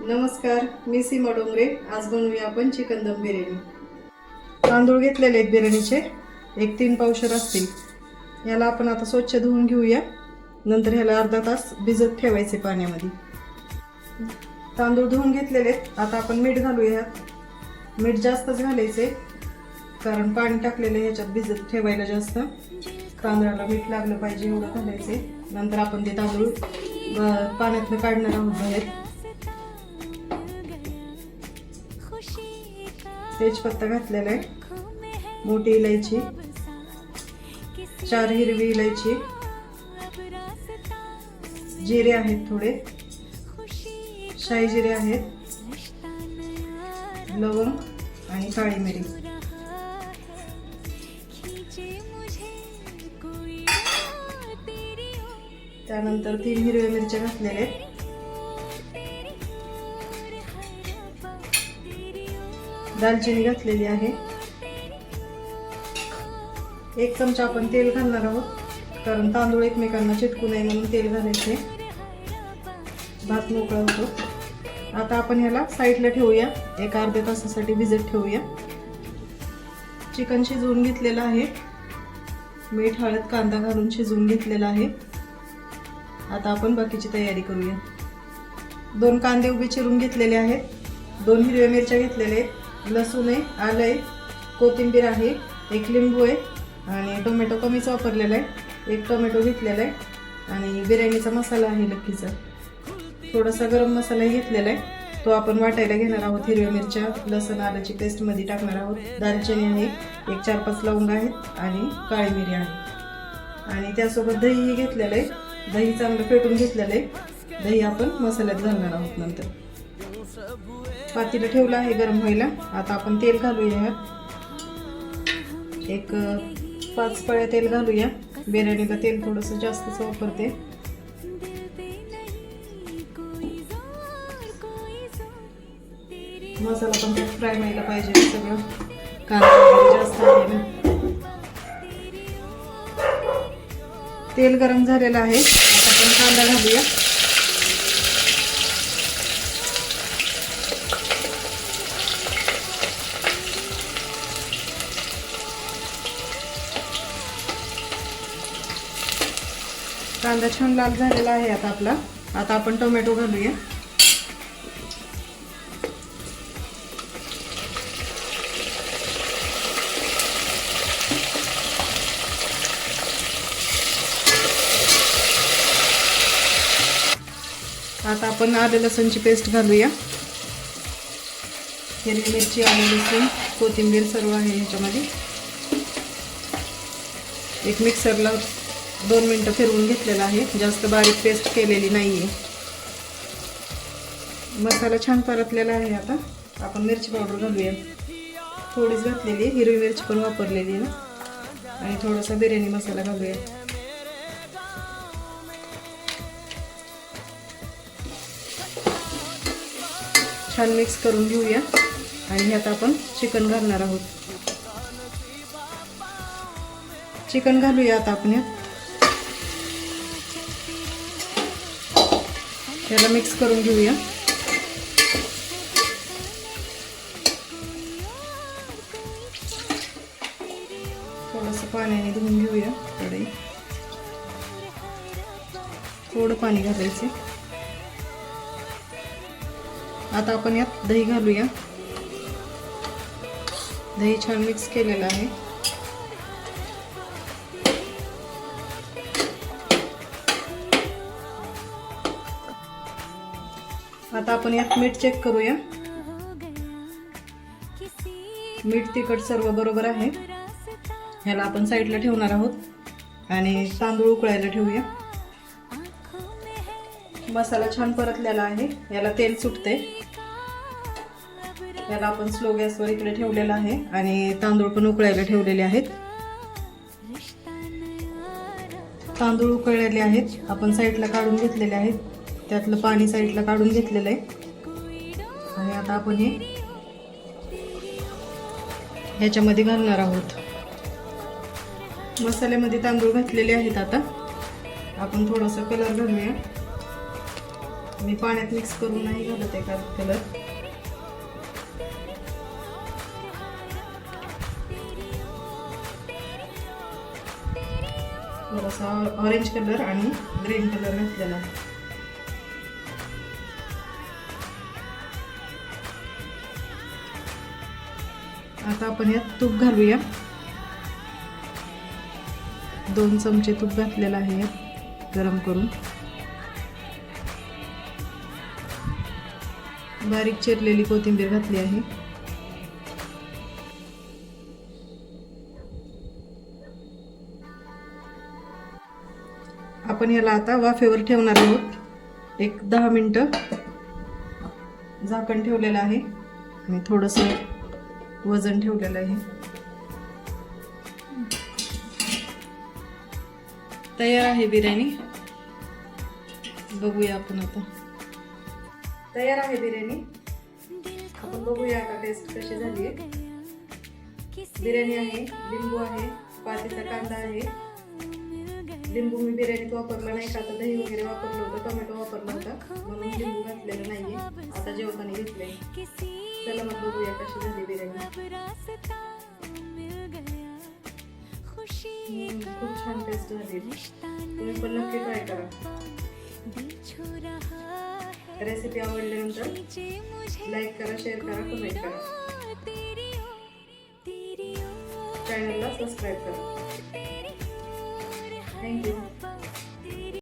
नमस्कार, मी सीमा डोंगरे. आज बनवूया आपण चिकन दम बिर्याणी. तांदूळ घेतलेले आहेत बिर्याणीचे, एक 3 पावशेर असतील. याला आपण आता स्वच्छ धुवून घेऊया. नंतर ह्याला अर्धा तास भिजत ठेवायचे पाण्यामध्ये. तांदूळ धुवून घेतलेले आहेत. आता आपण मीठ घालूया. मीठ जास्तच घालायचे, कारण पाणी टाकलेलं ह्याच्यात भिजत ठेवायला जास्त तांदळाला मीठ लागलं पाहिजे एवढं घालायचे. नंतर आपण ते तांदूळ पाण्यातनं काढणार आहोत बाहेर. तेजपत्ता घातलेला आहे, मोठी इलायची, 4 हिरवी इलायची, जिरे आहेत थोडे, शाही जिरे आहेत, लवंग आणि काळी मिरी. त्यानंतर 3 हिरव्या मिरच्या घातलेल्या आहेत. दालचिनी घातलेली आहे. 1 चमचा आपण तेल घालणार आहोत, कारण तांदूळ एकमेकांना चिटकू नये म्हणून तेल घालायचे. भात मोकळा होतो. आता आपण ह्याला साईडला ठेवूया, एक अर्ध्या तासासाठी भिजत ठेवूया. चिकन शिजवून घेतलेलं आहे, मीठ हळद कांदा घालून शिजवून घेतलेला आहे. आता आपण बाकीची तयारी करूया. 2 कांदे उभे चिरून घेतलेले आहेत, 2 हिरव्या मिरच्या घेतलेल्या आहेत, लसूण आहे, आलं आहे, कोथिंबीर आहे, 1 लिंबू आहे आणि टोमॅटो कमीच वापरलेला आहे, 1 टोमॅटो घेतलेला आहे आणि बिर्याणीचा मसाला आहे लक्कीचा. थोडासा गरम मसालाही घेतलेला आहे, तो आपण वाटायला घेणार आहोत. हिरव्या मिरच्या लसूण आल्याची पेस्टमध्ये टाकणार आहोत. दालचिनी आहे, 1 4-5 लवंग आहेत आणि काळी मिरी आहे. आणि त्यासोबत दहीही घेतलेलं आहे, दही चांगलं फेटून घेतलेलं आहे. दही आपण मसाल्यात घालणार आहोत. नंतर पातेलं ठेवलं आहे गरम व्हायला. आता आपण तेल घालूया, एक 5 पळ्या तेल घालूया. बिर्याणीला तेल थोडंसं जास्तच वापरते. मसाला पण त्यात फ्राय व्हायला पाहिजे सगळं, कांदा वगैरे जास्त आहे ना. तेल गरम झालेलं आहे. आता आपण कांदा घालूया. कांदा छान लाल झालेला आहे आता आपला. आता आपण टोमॅटो घालूया. आता आपण आलं लसूणची पेस्ट घालूया. हिरवी मिरची, आलं लसूण, कोथिंबीर सर्व आहे ह्याच्यामध्ये. एक मिक्सरला 2 मिनिटं फिरवून घेतलेला आहे, जास्त बारीक पेस्ट केलेली नाहीये. मसाला छान परतलेला आहे. आता आपण मिरची पावडर घालूया. थोडीच घातलेली आहे, हिरवी मिरची पण वापरलेली ना. आणि थोडासा बिर्याणी मसाला घालूया. छान मिक्स करून घेऊया. आणि ह्यात आपण चिकन घालणार आहोत. चिकन घालूया आता आपण यात. याला मिक्स करून घेऊया. थोडंसं पाण्याने धुवून घेऊया. कढई थोडं पाणी घालायचे. आता आपण यात दही घालूया. दही छान मिक्स केलेलं आहे. आता आपण यात मीठ चेक करूया. मीठ तिखट सर्व बरोबर आहे. ह्याला आपण साईडला ठेवणार आहोत आणि तांदूळ उकळायला ठेवूया. मसाला छान परतलेला आहे. याला तेल सुटते. याला आपण स्लो गॅसवर इकडे ठेवलेला आहे आणि तांदूळ पण उकळायला ठेवलेले आहेत. तांदूळ उकळलेले आहेत, आपण साईडला काढून घेतलेले आहेत. त्यातलं पाणी साईडला काढून घेतलेलं आहे. आणि आता आपण हे ह्याच्यामध्ये घालणार आहोत. मसाल्यामध्ये तांदूळ घातलेले आहेत. आता आपण थोडासा कलर घालूया. मी पाण्यात मिक्स करून नाही घालत आहे कलर. थोडासा ऑरेंज कलर आणि ग्रीन कलर घातलेला आहे. आता आपण यात तूप घालूया. 2 चमचे तूप घातलेलं आहे गरम करून. बारीक चिरलेली कोथिंबीर घातली आहे. आपण याला आता वाफेवर ठेवणार आहोत. एक 10 मिनिटं झाकण ठेवलेलं आहे आणि थोडंसं वजन ठेवलेलं आहे. तयार आहे बिर्याणी. बघूया आपण आता. तयार आहे बिर्याणी. आपण बघूया आता टेस्ट कशी झाली आहे. बिर्याणी आहे, लिंबू आहे, पातीचा कांदा आहे. लिंबू मी बिर्याणीत वापरला नाही का, तर दही वगैरे वापरलं होतं, टोमॅटो वापरला होता, म्हणून लिंबू घातलेलं नाहीये. आता जेवताना घेतले. चला मग बघूया कशी झाली बिर्याणी. खूप छान टेस्ट झाली. तुम्ही पण नक्की ट्राय करा. रेसिपी आवडल्यानंतर लाईक करा, शेअर करा, कमेंट करा. चॅनलला सबस्क्राईब करा. थँक्यू.